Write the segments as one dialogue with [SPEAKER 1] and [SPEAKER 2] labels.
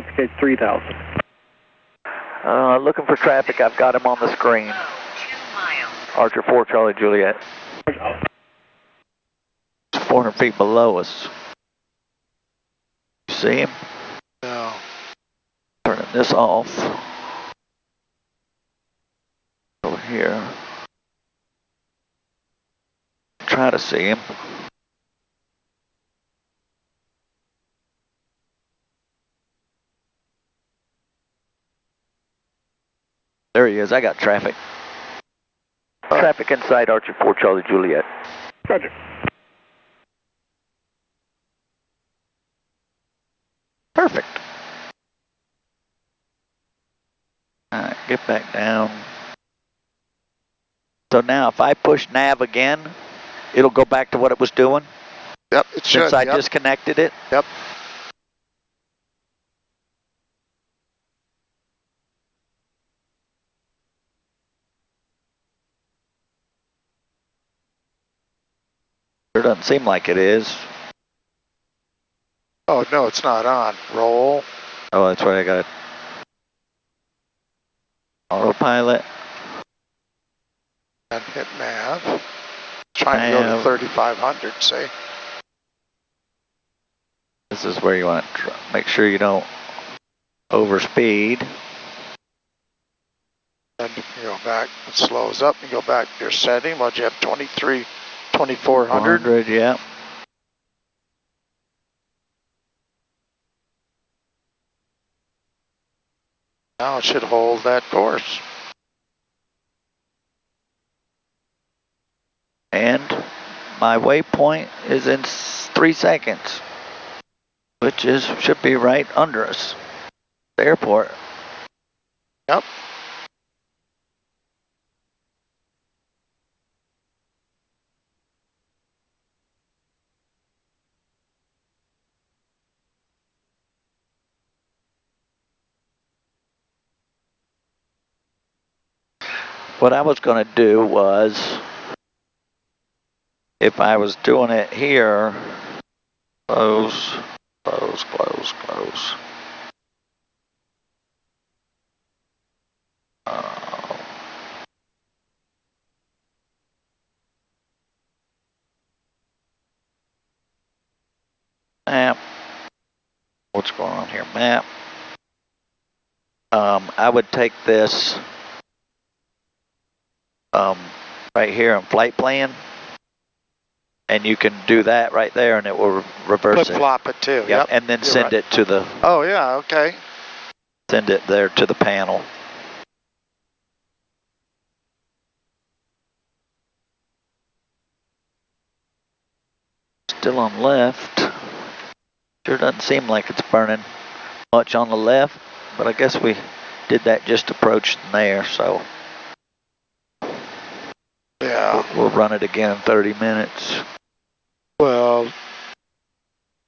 [SPEAKER 1] out to gauge 3000.
[SPEAKER 2] Looking for traffic. I've got him on the screen.
[SPEAKER 3] 2 miles.
[SPEAKER 2] Archer 4, Charlie Juliet. 400 feet below us. You see him?
[SPEAKER 4] No.
[SPEAKER 2] Turning this off. Over here. Try to see him. There he is. I got traffic. Traffic in sight, Archer 4, Charlie Juliet.
[SPEAKER 1] Roger.
[SPEAKER 2] Perfect. All right, get back down. So now if I push nav again, it'll go back to what it was doing?
[SPEAKER 4] Yep, it should.
[SPEAKER 2] Since I disconnected it?
[SPEAKER 4] Yep.
[SPEAKER 2] Sure doesn't seem like it is.
[SPEAKER 4] Oh, no, it's not on. Roll.
[SPEAKER 2] Oh, that's right, I got it. Autopilot.
[SPEAKER 4] And hit nav. Trying to go to 3500, say.
[SPEAKER 2] This is where you want to make sure you don't overspeed.
[SPEAKER 4] Then you go back, it slows up, and go back to your setting. What'd you have, 2400?
[SPEAKER 2] 400, yeah.
[SPEAKER 4] Now it should hold that course.
[SPEAKER 2] And my waypoint is in 3 seconds, which should be right under us, the airport.
[SPEAKER 4] Yep.
[SPEAKER 2] What I was going to do was, if I was doing it here, close, close, close, close. Map. What's going on here? Map. I would take this right here in flight plan, and you can do that right there, and it will reverse
[SPEAKER 4] Flip flop it too. Yep.
[SPEAKER 2] And then send it to the.
[SPEAKER 4] Oh yeah. Okay.
[SPEAKER 2] Send it there to the panel. Still on left. Sure doesn't seem like it's burning much on the left, but I guess we did that just approaching there, so.
[SPEAKER 4] Yeah.
[SPEAKER 2] We'll run it again in 30 minutes.
[SPEAKER 4] Well,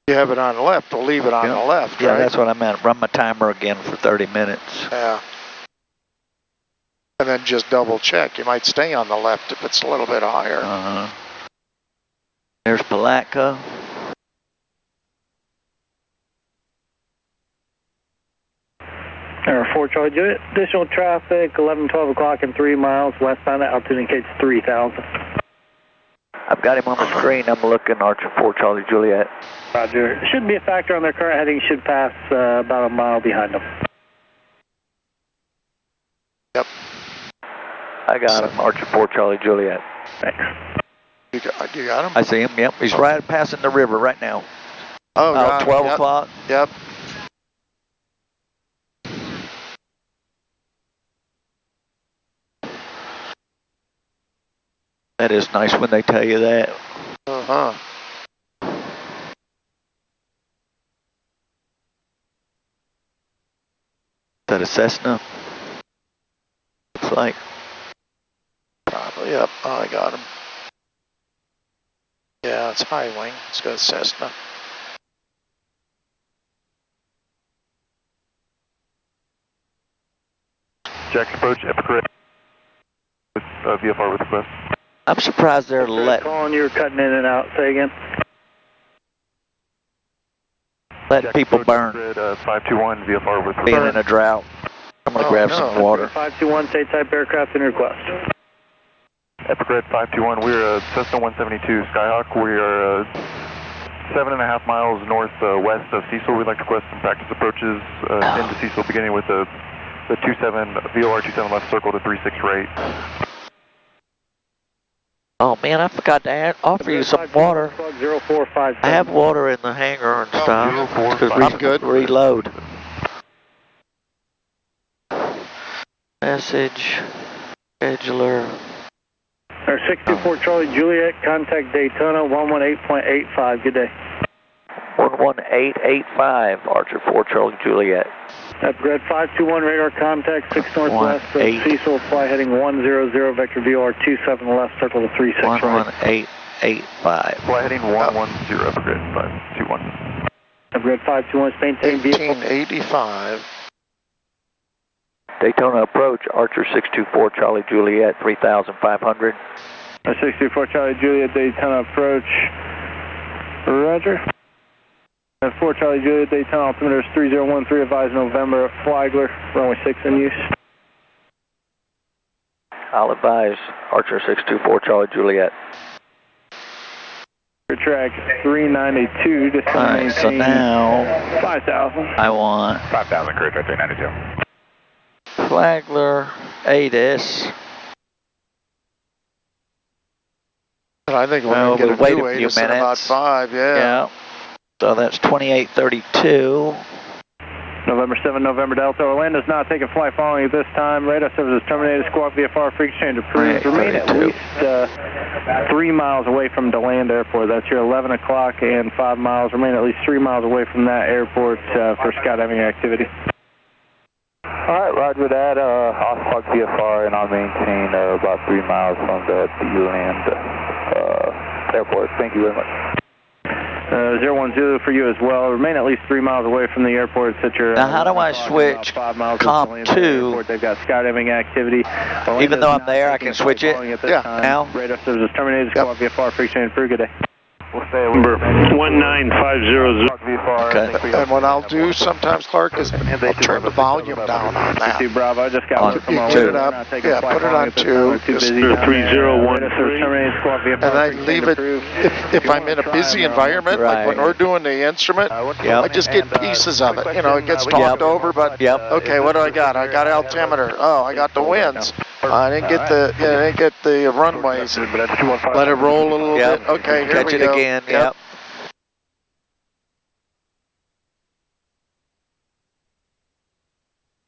[SPEAKER 4] you have it on the left, we'll leave it on the left,
[SPEAKER 2] yeah,
[SPEAKER 4] right?
[SPEAKER 2] That's what I meant. Run my timer again for 30 minutes.
[SPEAKER 4] Yeah. And then just double check. You might stay on the left if it's a little bit higher.
[SPEAKER 2] There's Palatka.
[SPEAKER 1] Air 4 Charlie Juliet, additional traffic, 12 o'clock and 3 miles westbound, altitude indicates 3000.
[SPEAKER 2] I've got him on the screen. I'm looking, Archer 4 Charlie Juliet.
[SPEAKER 1] Roger. Shouldn't be a factor on their current heading, should pass about a mile behind them.
[SPEAKER 4] Yep.
[SPEAKER 2] I got him, Archer 4 Charlie Juliet.
[SPEAKER 1] Thanks.
[SPEAKER 4] You got him?
[SPEAKER 2] I see him, yep. He's right passing the river right now.
[SPEAKER 4] Oh,
[SPEAKER 2] 12
[SPEAKER 4] yep.
[SPEAKER 2] o'clock.
[SPEAKER 4] Yep.
[SPEAKER 2] That is nice when they tell you that.
[SPEAKER 4] Uh-huh.
[SPEAKER 2] Is that a Cessna? Looks like.
[SPEAKER 4] Probably, yep. Oh, I got him. Yeah, it's high wing. It's got a Cessna.
[SPEAKER 5] Jack approach, Epicret. VFR with request.
[SPEAKER 2] I'm surprised they're letting.
[SPEAKER 1] Calling, you were cutting in and out. Say again.
[SPEAKER 2] letting people burn,
[SPEAKER 5] 521 VFR with
[SPEAKER 2] being in a drought. I'm going to grab some water.
[SPEAKER 1] 521, state type aircraft in request.
[SPEAKER 5] Epicred 521, we're Cessna 172 Skyhawk. We are 7.5 miles northwest of Cecil. We'd like to request some practice approaches into Cecil, beginning with the 27 VOR 27 left circle to 36 right.
[SPEAKER 2] Oh man, I forgot to offer you some water. I have water in the hangar and stuff.
[SPEAKER 4] I'm good.
[SPEAKER 2] Reload. Message. Scheduler.
[SPEAKER 1] 624 Charlie Juliet, contact Daytona 118.85. Good day.
[SPEAKER 2] 11885, Archer 4 Charlie Juliet.
[SPEAKER 1] Red 521 radar contact 6 northwest of Cecil, fly heading 100, vector VOR 27 left, circle to 36 right.
[SPEAKER 2] 11885.
[SPEAKER 5] Fly heading 110, Red 521.
[SPEAKER 1] Red 521, maintain vehicle.
[SPEAKER 4] 1885.
[SPEAKER 2] Daytona approach, Archer 624 Charlie Juliet, 3,500.
[SPEAKER 1] 624 Charlie Juliet, Daytona approach. Roger. 4 Charlie Juliet, Daytona altimeter is 3013, advise November, Flagler, runway 6 in use.
[SPEAKER 2] I'll advise Archer 624 Charlie Juliet.
[SPEAKER 1] Track 392, just
[SPEAKER 2] Alright, so now
[SPEAKER 1] 5,000.
[SPEAKER 2] I want
[SPEAKER 5] 5,000, career track 392.
[SPEAKER 2] Flagler, ATIS.
[SPEAKER 4] I think we're
[SPEAKER 2] Well,
[SPEAKER 4] going to get
[SPEAKER 2] we'll
[SPEAKER 4] a new
[SPEAKER 2] wait a few
[SPEAKER 4] ATIS in about
[SPEAKER 2] minutes.
[SPEAKER 4] 5, yeah.
[SPEAKER 2] So that's 2832.
[SPEAKER 1] November 7, November Delta. Orlando's not taking flight following at this time. Radar service is terminated. Squawk VFR, freak exchange approved. Remain at least 3 miles away from DeLand Airport. That's your 11 o'clock and 5 miles. Remain at least 3 miles away from that airport for skydiving activity.
[SPEAKER 3] Alright, roger that. I'll squawk VFR and I'll maintain about 3 miles from the DeLand airport. Thank you very much.
[SPEAKER 1] 010 for you as well. Remain at least 3 miles away from the airport.
[SPEAKER 2] Now, how do I switch Comp 2?
[SPEAKER 1] They've got skydiving activity.
[SPEAKER 2] Even though I'm there, I can switch it?
[SPEAKER 4] Yeah.
[SPEAKER 2] Now?
[SPEAKER 1] Radar service is terminated. Squawk VFR, freak exchange approved. Good day.
[SPEAKER 5] We'll stay
[SPEAKER 1] Number 19500.
[SPEAKER 2] Okay.
[SPEAKER 4] And what I'll do sometimes, Clark, is I'll turn the volume down on that.
[SPEAKER 1] Bravo, I just got
[SPEAKER 2] On
[SPEAKER 1] one from
[SPEAKER 4] you
[SPEAKER 1] our
[SPEAKER 4] put
[SPEAKER 1] way.
[SPEAKER 4] it up. Yeah, put it on 2. Just
[SPEAKER 1] 3013.
[SPEAKER 4] And I leave it, if I'm in a busy environment, like when we're doing the instrument, I just get pieces of it. You know, it gets talked over, but okay, what do I got? I got altimeter. Oh, I got the winds. I didn't get the runways. Let it roll a little bit. Okay, here
[SPEAKER 2] Catch
[SPEAKER 4] we
[SPEAKER 2] it
[SPEAKER 4] go.
[SPEAKER 2] again, yep.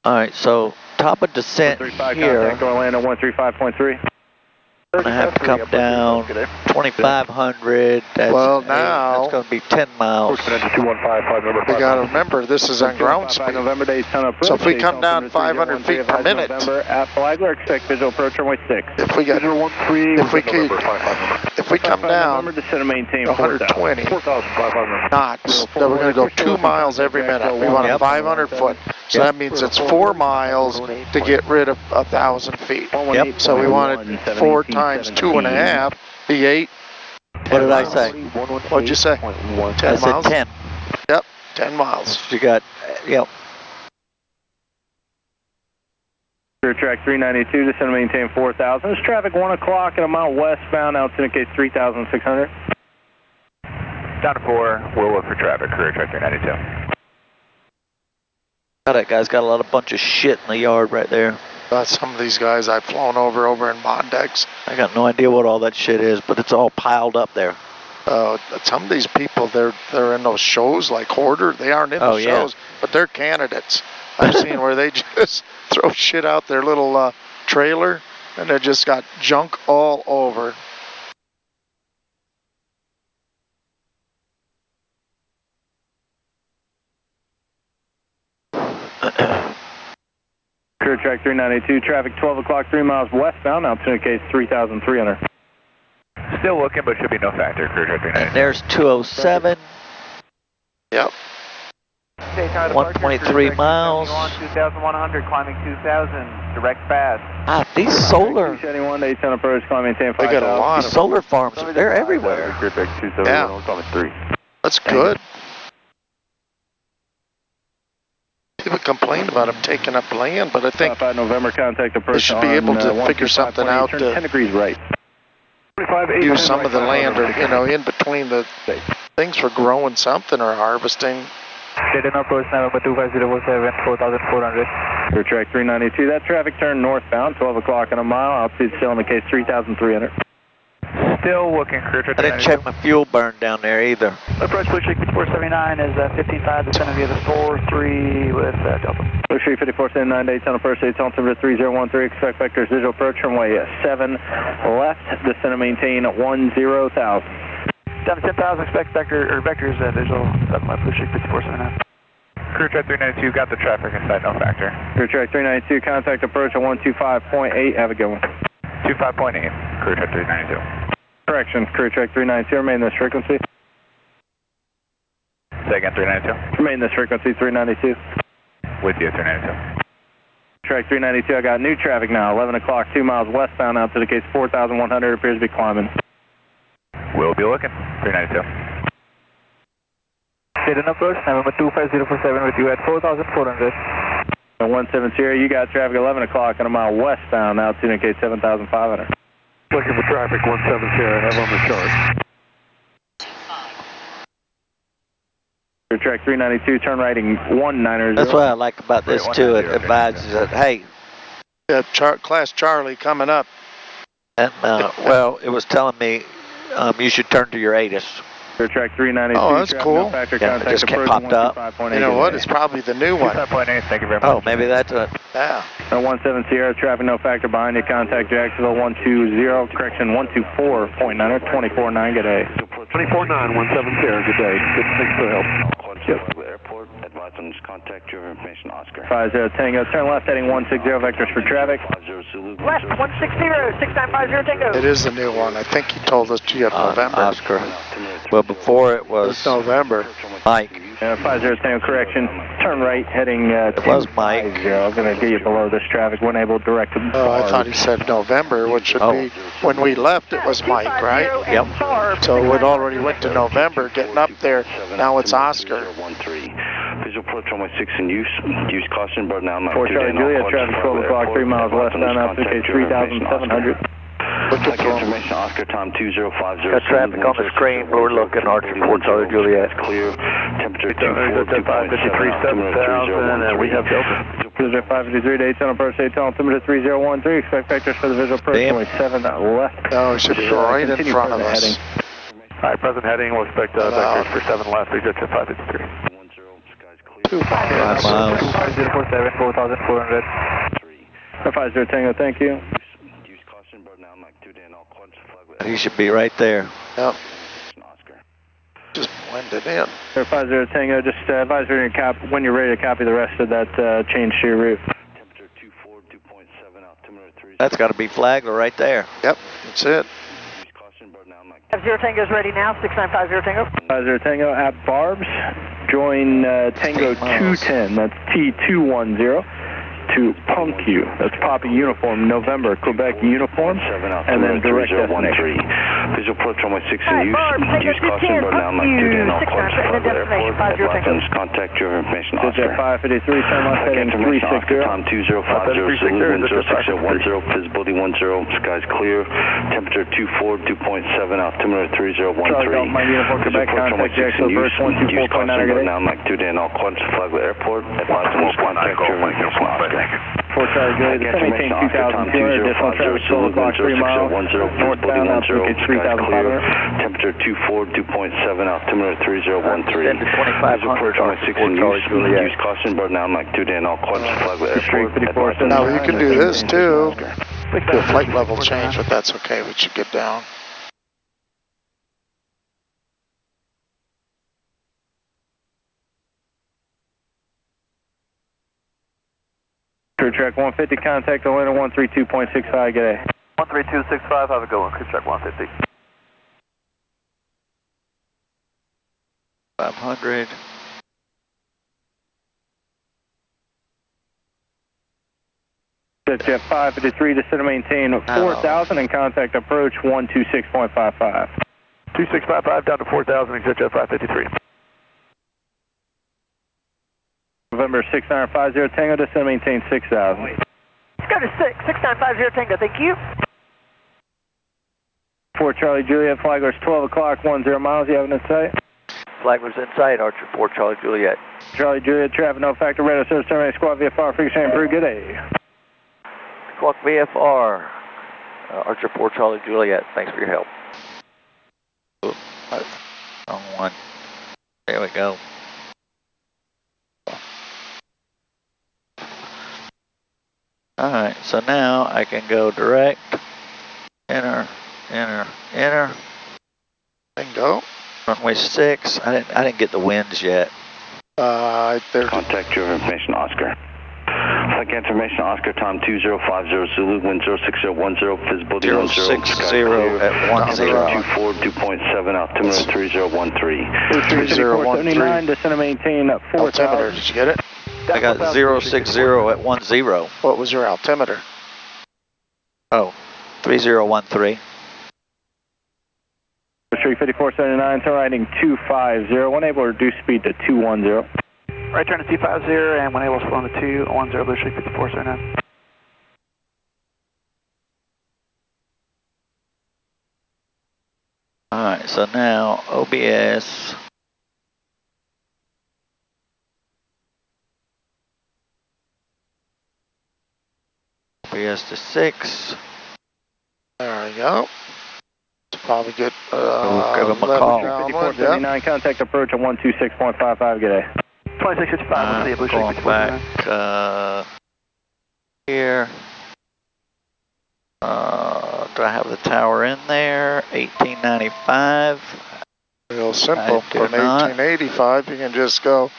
[SPEAKER 2] Alright, so top of descent here.
[SPEAKER 1] Contact Orlando 135.3.
[SPEAKER 2] I'm going to have to come down 2,500.
[SPEAKER 4] Well, now
[SPEAKER 2] that's going to be 10 miles.
[SPEAKER 4] we got to remember this is on ground speed.
[SPEAKER 1] November Daytona approach.
[SPEAKER 4] So if we come down 500 feet per minute,
[SPEAKER 1] November at Flagler, expect visual approach runway 6.
[SPEAKER 4] if we come down
[SPEAKER 1] November to maintain
[SPEAKER 4] 120 knots, then we're going to go 2 miles every minute. We want a 500 foot. So that means it's 4 miles to get rid of 1,000 feet.
[SPEAKER 2] Yep.
[SPEAKER 4] So we wanted 4 times 2.5 be 8.
[SPEAKER 2] What did I say?
[SPEAKER 4] What'd you say? 10
[SPEAKER 2] I said
[SPEAKER 4] miles?
[SPEAKER 2] 10.
[SPEAKER 4] Yep, 10 miles.
[SPEAKER 2] You got, yep.
[SPEAKER 1] Track 392, descend and maintain 4,000. There's traffic 1 o'clock and a mile westbound, altitude case 3,600.
[SPEAKER 3] Down to 4, we'll look for traffic, career track 392.
[SPEAKER 2] That guy's got a lot of bunch of shit in the yard right there.
[SPEAKER 4] Some of these guys I've flown over in Mondex.
[SPEAKER 2] I got no idea what all that shit is, but it's all piled up there.
[SPEAKER 4] Some of these people, they're in those shows like Hoarder. They aren't in the shows, but they're candidates. I've seen where they just throw shit out their little trailer, and they just got junk all over.
[SPEAKER 1] Career track 392, traffic 12 o'clock, 3 miles westbound, altitude case 3,300.
[SPEAKER 3] Still looking, but should be no factor, career track 392.
[SPEAKER 2] There's 207.
[SPEAKER 4] Yep.
[SPEAKER 2] 1.3 miles.
[SPEAKER 3] 2,100, climbing 2,000, direct fast.
[SPEAKER 2] Ah, these solar,
[SPEAKER 1] 271, Daytona approach, climb maintain 5,000.
[SPEAKER 4] They got a lot
[SPEAKER 2] these
[SPEAKER 4] of
[SPEAKER 2] solar farms, they're everywhere.
[SPEAKER 5] Career track 271, climbing 3.
[SPEAKER 4] That's good. even complained about them taking up land, but I think
[SPEAKER 1] November, contact approach
[SPEAKER 4] they should be able to figure something out
[SPEAKER 1] turn
[SPEAKER 4] to
[SPEAKER 1] 10 degrees right.
[SPEAKER 4] use some of the land, or in between the things for growing something or harvesting.
[SPEAKER 3] Dead end approach November 25047, 4,400.
[SPEAKER 1] Clear track 392. That traffic turn northbound, 12 o'clock in a mile. Altitude still in the case 3,300.
[SPEAKER 3] Still looking, clear track 392.
[SPEAKER 2] I didn't check my fuel burn down there either.
[SPEAKER 3] Approach Blue Streak 5479 is 15.5, descending via the 4-3 with Delta.
[SPEAKER 1] Blue Streak 5479, Daytona First, Daytona Altimeter 3013, expect vectors, visual approach runway 7 left, descend and maintain 10,000.
[SPEAKER 3] Down to 10,000, expect vectors, visual, Blue Streak 5479. Crew track 392, got the traffic inside, no factor.
[SPEAKER 1] Crew track 392, contact approach at 125.8, have a good one.
[SPEAKER 3] 25.8, crew track 392.
[SPEAKER 1] Correction, crew track 392, remain this frequency.
[SPEAKER 3] Say again, 392.
[SPEAKER 1] Remain this frequency, 392.
[SPEAKER 3] With you, 392.
[SPEAKER 1] Track 392, I got new traffic now, 11 o'clock, 2 miles westbound out to the case 4,100, appears to be climbing.
[SPEAKER 3] We'll be looking, 392. Dead end approach, November 25047 with you at 4,400.
[SPEAKER 1] 170, you got traffic 11 o'clock and a mile westbound, altitude indicate 7,500.
[SPEAKER 5] Looking for traffic 170, have on the chart.
[SPEAKER 1] Track 392, turn righting 190.
[SPEAKER 2] That's what I like about this too. It advises that, hey.
[SPEAKER 4] Class Charlie coming up.
[SPEAKER 2] And, well, it was telling me you should turn to your ATIS.
[SPEAKER 1] Track 392.
[SPEAKER 4] Oh, that's cool.
[SPEAKER 2] Yeah, it just popped up.
[SPEAKER 4] You know what? It's probably the new one.
[SPEAKER 3] 5.8, thank you very much.
[SPEAKER 2] Oh, maybe that's it.
[SPEAKER 4] Yeah.
[SPEAKER 1] 17 Sierra, traffic no factor behind you. Contact Jacksonville 120, correction 124.9, 24.9, good day.
[SPEAKER 5] 24.9, 17 Sierra, good day. Good, thanks for the help.
[SPEAKER 6] Airport, advise on this contact your information, Oscar.
[SPEAKER 1] 50 Tango, turn left heading 160, vectors for traffic.
[SPEAKER 7] Left 160, 6950 Tango.
[SPEAKER 4] It is the new one. I think he told us you have November.
[SPEAKER 2] Oscar. Well, before it was
[SPEAKER 4] It's November.
[SPEAKER 2] Mike.
[SPEAKER 1] 50 Tango, correction, turn right heading
[SPEAKER 2] It was Mike.
[SPEAKER 1] 250. I'm going to get you below this traffic, when able direct to
[SPEAKER 4] Oh, I thought he said November, which should be, when we left it was Mike, right?
[SPEAKER 2] Yep.
[SPEAKER 4] So it already went to November, getting up there. Now it's Oscar.
[SPEAKER 6] Visual approach runway 6 in use. Use caution, bird now.
[SPEAKER 1] 4 Charlie Juliet, traffic 12 o'clock, 3 miles westbound, altitude 3,700.
[SPEAKER 4] Looking for him.
[SPEAKER 6] Information, Oscar, time 2050.
[SPEAKER 2] Got traffic on the screen. We're looking, Archer 4 Charlie Juliet.
[SPEAKER 6] Clear. Temperature
[SPEAKER 5] 553,700, and we have Delta.
[SPEAKER 1] 553, Daytona approach, Daytona altimeter 3013. Expect vectors for the visual approach, only 7 left.
[SPEAKER 4] No, it should be right in front of us.
[SPEAKER 5] All right, present heading. We'll expect vectors for 7 left. We get to 553.
[SPEAKER 2] 5 miles.
[SPEAKER 3] 5047, 4,400.
[SPEAKER 1] 50 Tango, thank you.
[SPEAKER 6] Use caution, bird now. Mike 2 Dan, all quads, flag.
[SPEAKER 2] He should be right there.
[SPEAKER 4] Yep. Just blended in.
[SPEAKER 1] 50 Tango, just advise when you're ready to copy the rest of that change to your route.
[SPEAKER 6] Temperature 2.7, altimeter 3.
[SPEAKER 2] That's got to be flagged right there.
[SPEAKER 4] Yep, that's it.
[SPEAKER 6] Use caution, bird now. Mike
[SPEAKER 7] 0 Tango is ready now, 6950 Tango.
[SPEAKER 1] 50 Tango at Barb's. Join Tango 210, that's T210, to Punk U. That's Papa Uniform, November, Quebec Uniform, and then direct destination.
[SPEAKER 6] Visual approach runway 6 in use. Use caution, bird now. Mike 2 Dan, all quads, flag. Airport, advise contact your information, Oscar.
[SPEAKER 1] 553, turn left heading 360.
[SPEAKER 6] Time 2050, salute 10610, visibility 10, skies clear, temperature 2.7, altimeter 3013.
[SPEAKER 1] My uniform, Quebec, contact Jacksonville, verse 124.9.
[SPEAKER 6] Now, Mike 2 Dan, all quads, flag airport, advise on this contact your information, Oscar.
[SPEAKER 1] 4 Charlie Juliet, the maintain 2,200, additional traffic 12 o'clock, 3 miles, northbound, altitude 3,500.
[SPEAKER 6] Temperature 2.7, altimeter 3013.
[SPEAKER 2] Send to 2,500
[SPEAKER 6] 6
[SPEAKER 2] for
[SPEAKER 6] in
[SPEAKER 2] Charlie
[SPEAKER 6] use.
[SPEAKER 2] Juliet.
[SPEAKER 6] Use caution, bird now, Mike 2 Dan, all quads, flag airport.
[SPEAKER 4] Now you can do this too. Do a flight level change, but that's okay. We should get down.
[SPEAKER 1] Crew track 150, contact Atlanta 132.65, good day.
[SPEAKER 3] 13265, have a good one, crew track 150.
[SPEAKER 2] 500.
[SPEAKER 1] Jet 553, descend and maintain 4,000 and contact approach 126.55.
[SPEAKER 5] 2655 down to 4,000, exit jet 553.
[SPEAKER 1] November 6950 Tango, descend maintain 6,000.
[SPEAKER 7] Let's go to 6950 Tango, thank you.
[SPEAKER 1] 4 Charlie Juliet, Flagler's 12 o'clock, 10 miles, you have it in sight?
[SPEAKER 2] Flagler's in sight, Archer 4 Charlie Juliet.
[SPEAKER 1] Charlie Juliet, traffic no factor, radar service terminated, squawk VFR, frequency improved, good day.
[SPEAKER 2] Squawk VFR, Archer 4 Charlie Juliet, thanks for your help. Oops, wrong one. There we go. Alright, so now I can go direct, enter.
[SPEAKER 4] Bingo.
[SPEAKER 2] Runway 6, I didn't get the winds yet.
[SPEAKER 4] There.
[SPEAKER 6] Contact your information, Oscar. Flight information, Oscar, time 2050 Zulu, wind 06010, visibility 10,
[SPEAKER 2] sky clear at 10.
[SPEAKER 6] 24, 2.7, altimeter 3013.
[SPEAKER 1] 3013. Descend maintain 4,000.
[SPEAKER 4] Altimeter, did you get it?
[SPEAKER 2] I got 060 at 10.
[SPEAKER 4] What was your altimeter?
[SPEAKER 2] Oh, 3013.
[SPEAKER 1] Street 5479, turn riding 250, unable to reduce speed to 210.
[SPEAKER 7] Right turn to 250 and when able to slow to 210, Blue Street 5479.
[SPEAKER 2] Alright, so now OBS. OBS to 6.
[SPEAKER 4] There we go. Probably good.
[SPEAKER 2] Give him a call.
[SPEAKER 1] 5479, contact approach at 126.55, good day.
[SPEAKER 7] 2665, let's see, Blue Street
[SPEAKER 2] Going
[SPEAKER 7] 5479.
[SPEAKER 2] back here. Do I have the tower in there? 1895.
[SPEAKER 4] Real simple. From 1885, you can just go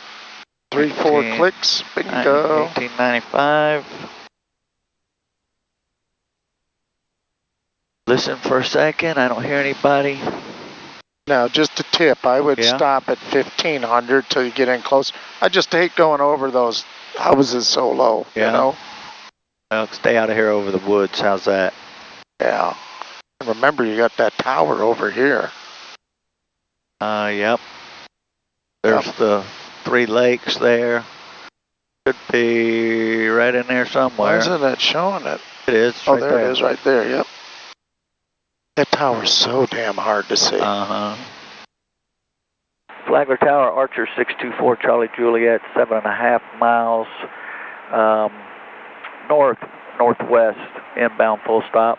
[SPEAKER 4] 3-4 clicks. Bingo.
[SPEAKER 2] 1895. Listen for a second. I don't hear anybody.
[SPEAKER 4] Now, just a tip. I would stop at 1500 till you get in close. I just hate going over those houses so low, you know?
[SPEAKER 2] Well, stay out of here over the woods. How's that?
[SPEAKER 4] Yeah. Remember, you got that tower over here.
[SPEAKER 2] Yep. There's the 3 lakes there. Should be right in there somewhere.
[SPEAKER 4] Why isn't that showing it?
[SPEAKER 2] It is.
[SPEAKER 4] Oh, there it is, right there, yep. That tower's so damn hard to see.
[SPEAKER 2] Flagler Tower, Archer 624, Charlie Juliet, 7.5 miles northwest, inbound full stop.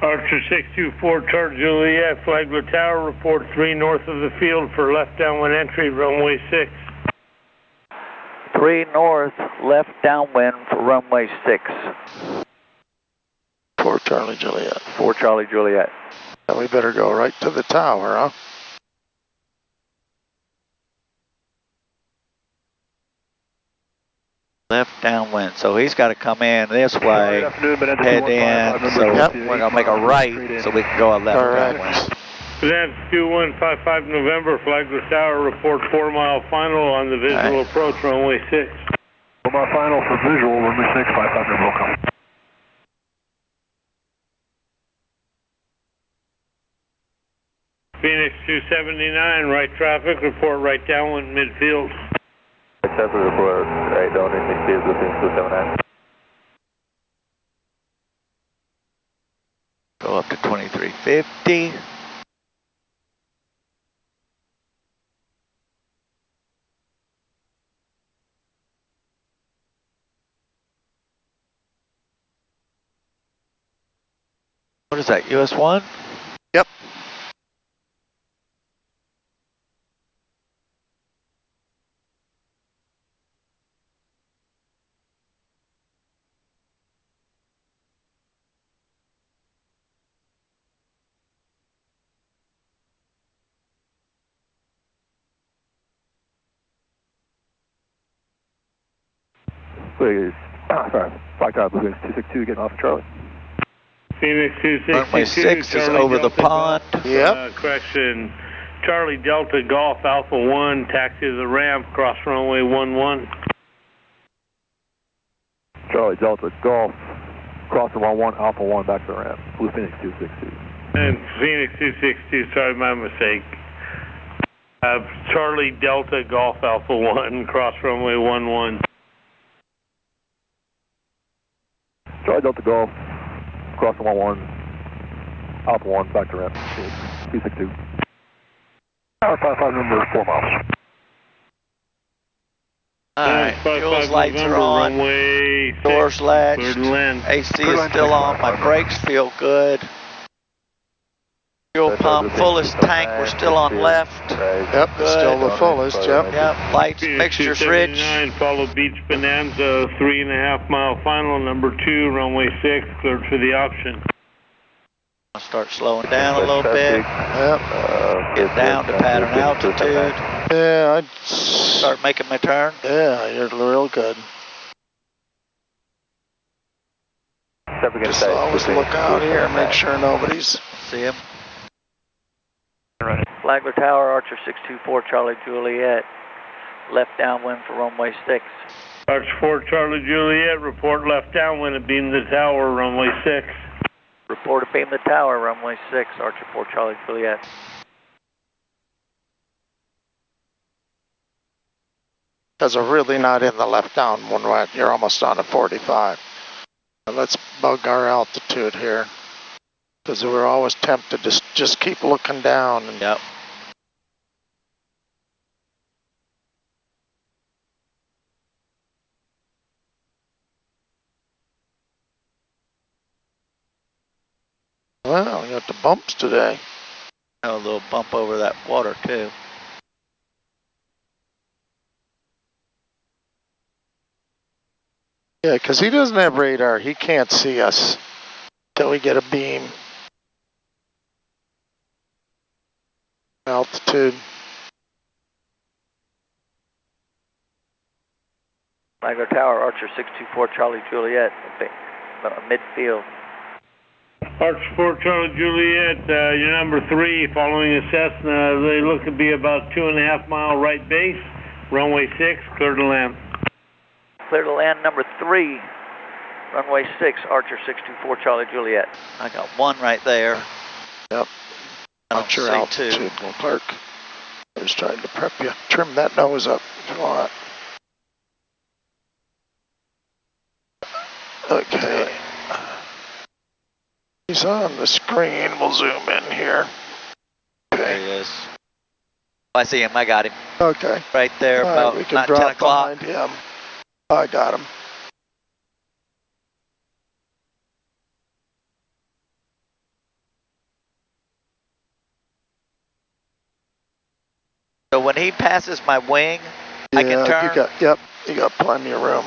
[SPEAKER 8] Archer 624, Charlie Juliet, Flagler Tower, report 3 north of the field for left downwind entry, runway 6.
[SPEAKER 2] 3 north, left downwind for runway 6.
[SPEAKER 4] 4 Charlie Juliet.
[SPEAKER 2] 4 Charlie Juliet.
[SPEAKER 4] Then we better go right to the tower, huh?
[SPEAKER 2] Left downwind, so he's got to come in this way, head in, so we're going to make a right so we can go a left downwind.
[SPEAKER 8] Present 2155 November, Flagler Tower, report 4 mile final on the visual approach, runway 6.
[SPEAKER 5] 4 mile final for visual, runway 6, 55 welcome.
[SPEAKER 8] Phoenix 279, right traffic, report right downwind midfield.
[SPEAKER 3] Traffic report, right downwind midfield, Phoenix 279.
[SPEAKER 2] Go up to 2350. What is that, US 1?
[SPEAKER 4] Yep.
[SPEAKER 5] Please, sorry, Flight Tower, Blue Phoenix 262, getting off of Charlie.
[SPEAKER 8] Phoenix 262,
[SPEAKER 2] Runway 6 is over the pond.
[SPEAKER 4] Yep.
[SPEAKER 8] Correction, Charlie Delta Golf Alpha 1, taxi to the ramp, cross runway 11.
[SPEAKER 5] Charlie Delta Golf, crossing 11, Alpha 1, back to the ramp. Blue Phoenix 262.
[SPEAKER 8] And Phoenix 262, sorry, my mistake. Charlie Delta Golf Alpha 1, cross runway 11.
[SPEAKER 5] Charlie Delta Golf, crossing 11, Alpha 1, back to ramp, 262. Tower 55, number 4 miles.
[SPEAKER 2] Alright, fuel's lights are on,
[SPEAKER 8] runway
[SPEAKER 2] doors latched,
[SPEAKER 8] clear to land.
[SPEAKER 2] AC is still on, my brakes feel good. Fuel pump, fullest tank, we're still on left.
[SPEAKER 4] Yep,
[SPEAKER 2] Good.
[SPEAKER 4] still the fullest, yep.
[SPEAKER 2] Yep, lights, mixture's rich.
[SPEAKER 8] Follow Beach Bonanza, 3.5 mile final, number 2, runway 6, cleared for the option.
[SPEAKER 2] I'll start slowing down a little bit.
[SPEAKER 4] Yep.
[SPEAKER 2] Get down to pattern altitude.
[SPEAKER 4] Yeah, I'd
[SPEAKER 2] start making my turn.
[SPEAKER 4] Yeah, you're real good. Just always look out here and make sure nobody's.
[SPEAKER 2] See him. Flagler Tower, Archer 624, Charlie Juliet. Left downwind for runway 6.
[SPEAKER 8] Archer 4, Charlie Juliet, report left downwind at beam the tower, runway 6.
[SPEAKER 2] Report at beam the tower, runway 6, Archer 4, Charlie Juliet.
[SPEAKER 4] Because we're really not in the left down one, you're almost on a 45. Let's bug our altitude here. Because we're always tempted to just keep looking down. And
[SPEAKER 2] yep.
[SPEAKER 4] Well, we got the bumps today.
[SPEAKER 2] A little bump over that water too.
[SPEAKER 4] Yeah, because he doesn't have radar. He can't see us until we get a beam. Altitude.
[SPEAKER 2] Flagler Tower, Archer 624, Charlie Juliet, midfield.
[SPEAKER 8] Archer 4, Charlie Juliet, you're number 3, following a Cessna. They look to be about 2.5 mile right base, runway 6, clear to land.
[SPEAKER 2] Clear to land, number 3, runway 6, Archer 624, Charlie Juliet. I got 1 right there.
[SPEAKER 4] Yep. Watch your altitude, Clark. I was trying to prep you. Trim that nose up if you want. Okay. He's on the screen. We'll zoom in here. Okay.
[SPEAKER 2] There he is. I see him. I got him.
[SPEAKER 4] Okay.
[SPEAKER 2] Right there, about
[SPEAKER 4] we can
[SPEAKER 2] 10
[SPEAKER 4] drop
[SPEAKER 2] o'clock.
[SPEAKER 4] behind him. I got him.
[SPEAKER 2] So when he passes my wing, I can turn?
[SPEAKER 4] You got plenty of room.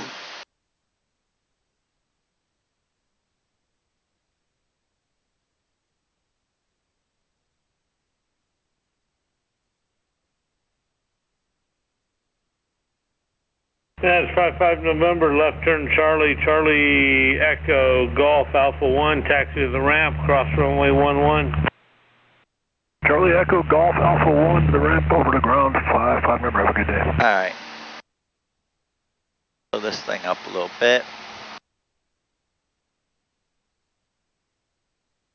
[SPEAKER 8] That's 55 November, left turn Charlie, Charlie Echo Golf Alpha 1, taxi to the ramp, cross runway 11.
[SPEAKER 5] Charlie Echo Golf Alpha 1 to the ramp over to ground 55 November, have a good day.
[SPEAKER 2] Alright. Slow this thing up a little bit.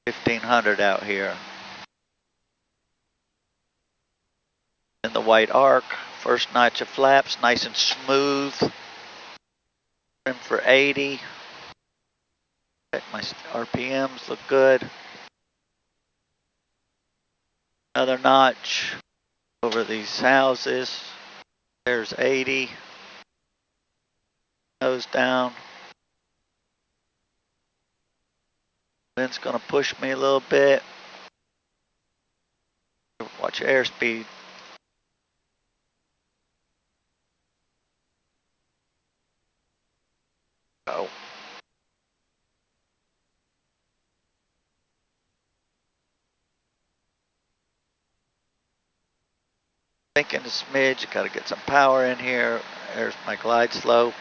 [SPEAKER 2] 1500 out here. In the white arc. First notch of flaps, nice and smooth. Trim for 80. Check my RPMs, look good. Another notch over these houses. There's 80. Nose down. Wind's gonna push me a little bit. Watch your airspeed. Oh. Thinking a smidge, gotta get some power in here. There's my glide slope.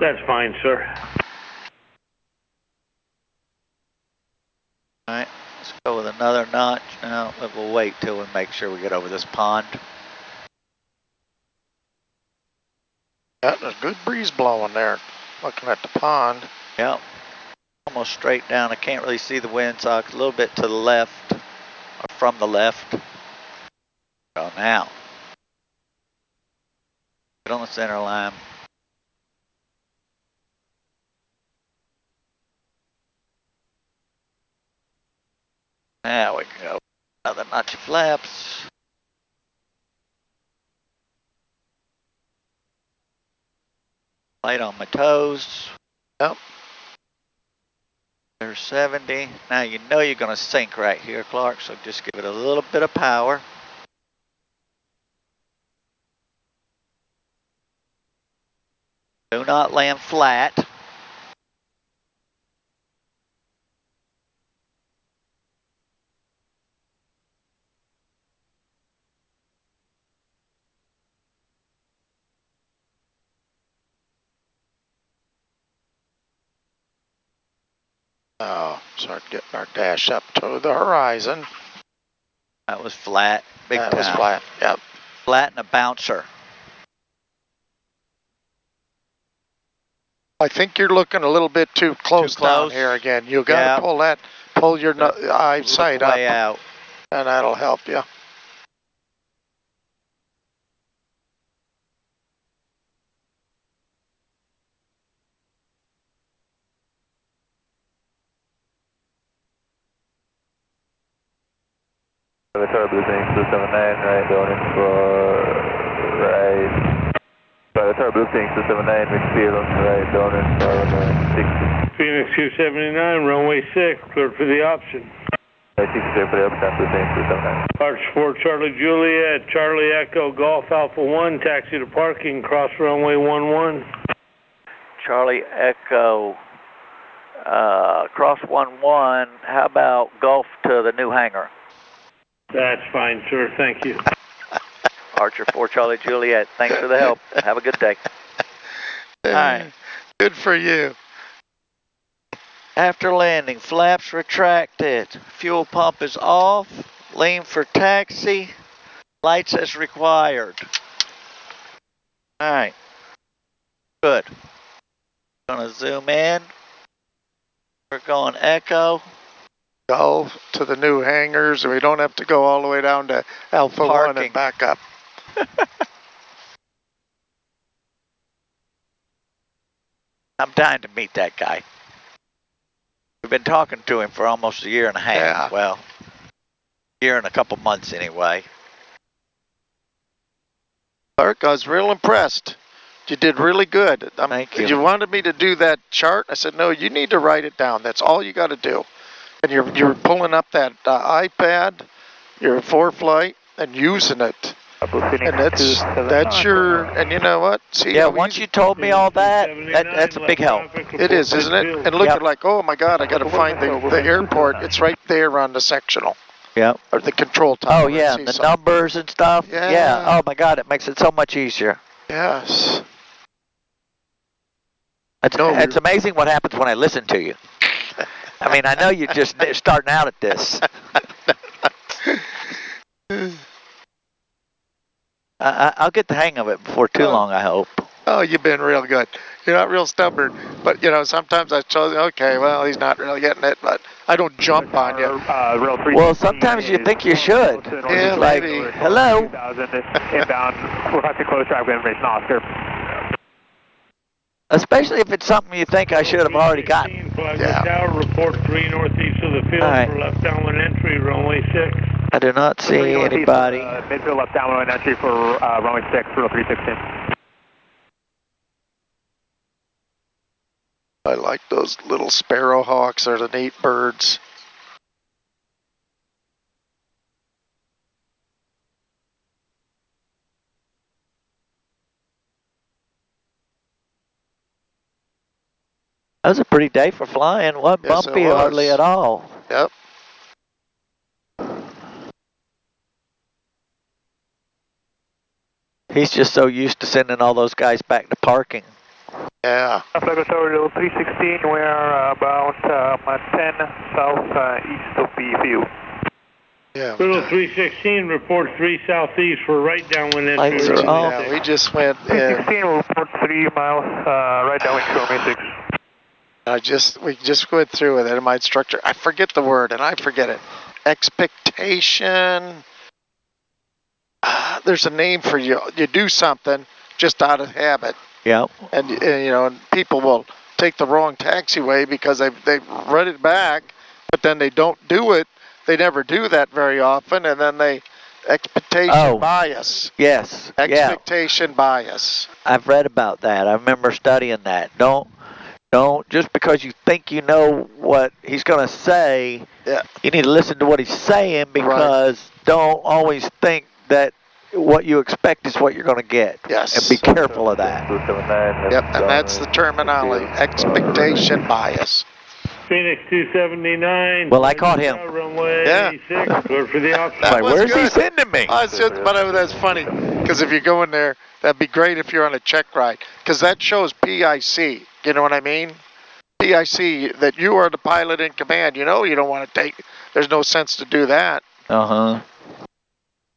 [SPEAKER 8] That's fine, sir.
[SPEAKER 2] Alright, let's go with another notch. Now we'll wait till we make sure we get over this pond.
[SPEAKER 4] Got a good breeze blowing there, looking at the pond.
[SPEAKER 2] Yep. Almost straight down. I can't really see the windsock. A little bit to the left, or from the left. Go now. Get on the center line. Now we can go. Another notch of flaps. Light on my toes. Yep. There's 70. Now you know you're going to sink right here, Clark, so just give it a little bit of power. Do not land flat.
[SPEAKER 4] Oh, start getting our dash up to the horizon.
[SPEAKER 2] That was flat. Big time.
[SPEAKER 4] That was flat, yep.
[SPEAKER 2] Flat and a bouncer.
[SPEAKER 4] I think you're looking a little bit too close down here again. You got to pull your eyesight up,
[SPEAKER 2] out.
[SPEAKER 4] And that'll help you.
[SPEAKER 3] The turbo things to 79, right, going in for right. The turbo things to 79, McPhil on the right, going in for 60.
[SPEAKER 8] Phoenix 279, runway 6, cleared for the option.
[SPEAKER 3] 60 clear for the option, to things to 79.
[SPEAKER 8] Arch 4 Charlie Juliet, Charlie Echo Golf Alpha 1, taxi to parking, cross runway 11.
[SPEAKER 2] Charlie Echo, cross 11, how about Gulf to the new hangar?
[SPEAKER 8] That's fine, sir. Thank you.
[SPEAKER 2] Archer 4 Charlie Juliet, thanks for the help. Have a good day. All right.
[SPEAKER 4] Good for you.
[SPEAKER 2] After landing, flaps retracted. Fuel pump is off. Lean for taxi. Lights as required. All right. Good. Gonna zoom in. We're going Echo.
[SPEAKER 4] Go to the new hangars, and we don't have to go all the way down to Alpha 1 and back up.
[SPEAKER 2] I'm dying to meet that guy. We've been talking to him for almost a year and a half.
[SPEAKER 4] Yeah.
[SPEAKER 2] Well, year and a couple months anyway.
[SPEAKER 4] Clark, I was real impressed. You did really good.
[SPEAKER 2] Thank you.
[SPEAKER 4] You wanted me to do that chart. I said, no, you need to write it down. That's all you got to do. And you're pulling up that iPad, your ForeFlight, and using it. And that's your, and you know what? See,
[SPEAKER 2] yeah, once you told me all that's a big help.
[SPEAKER 4] It is, isn't it? And look at like, oh my God, I got to find the airport. It's right there on the sectional.
[SPEAKER 2] Yep.
[SPEAKER 4] Or the control tower.
[SPEAKER 2] Oh yeah, the numbers and stuff. Yeah. Oh my God, it makes it so much easier.
[SPEAKER 4] Yes.
[SPEAKER 2] It's amazing what happens when I listen to you. I mean, I know you're just starting out at this. I'll get the hang of it before too long, I hope.
[SPEAKER 4] Oh, you've been real good. You're not real stubborn, but you know, sometimes I tell you, okay, well, he's not really getting it, but I don't jump on you.
[SPEAKER 2] Well, sometimes you think you should.
[SPEAKER 4] Yeah,
[SPEAKER 2] like,
[SPEAKER 4] maybe.
[SPEAKER 2] Hello.
[SPEAKER 3] Inbound, we're about to close drive information, Oscar.
[SPEAKER 2] Especially if it's something you think I should have already gotten.
[SPEAKER 8] Yeah. Tower, report 3 northeast of the field for left downwind entry, runway 6.
[SPEAKER 2] I do not see anybody.
[SPEAKER 3] Midfield left downwind entry for runway 6, 0316.
[SPEAKER 4] I like those little sparrowhawks. They're the neat birds.
[SPEAKER 2] That was a pretty day for flying. Wasn't bumpy hardly at all.
[SPEAKER 4] Yep.
[SPEAKER 2] He's just so used to sending all those guys back to parking.
[SPEAKER 4] Yeah.
[SPEAKER 3] Flight Tower 316, we are about 10 southeast of PFU.
[SPEAKER 4] Yeah.
[SPEAKER 8] Little 316, report 3 southeast for right downwind entry.
[SPEAKER 4] Yeah, we just went in.
[SPEAKER 3] 316 will report 3 miles right downwind to runway 6.
[SPEAKER 4] We just went through with it in my instructor. I forget the word, and I forget it. Expectation. There's a name for you. You do something just out of habit.
[SPEAKER 2] Yep.
[SPEAKER 4] And and people will take the wrong taxiway because they've run it back, but then they don't do it. They never do that very often, and then expectation bias.
[SPEAKER 2] Yes.
[SPEAKER 4] Expectation bias.
[SPEAKER 2] I've read about that. I remember studying that. Don't just because you think you know what he's going to say, you need to listen to what he's saying, because don't always think that what you expect is what you're going to get.
[SPEAKER 4] Yes.
[SPEAKER 2] And be careful of that.
[SPEAKER 4] Yep, and that's the terminology, expectation bias.
[SPEAKER 8] Phoenix 279.
[SPEAKER 2] Well, I caught him.
[SPEAKER 8] Runway 6, clear for the outside.
[SPEAKER 2] Like, where's he sending me?
[SPEAKER 4] That's funny, because if you go in there, that'd be great if you're on a check ride, because that shows PIC. You know what I mean? PIC, that you are the pilot in command. You know you don't want to take, there's no sense to do that.
[SPEAKER 2] Uh-huh.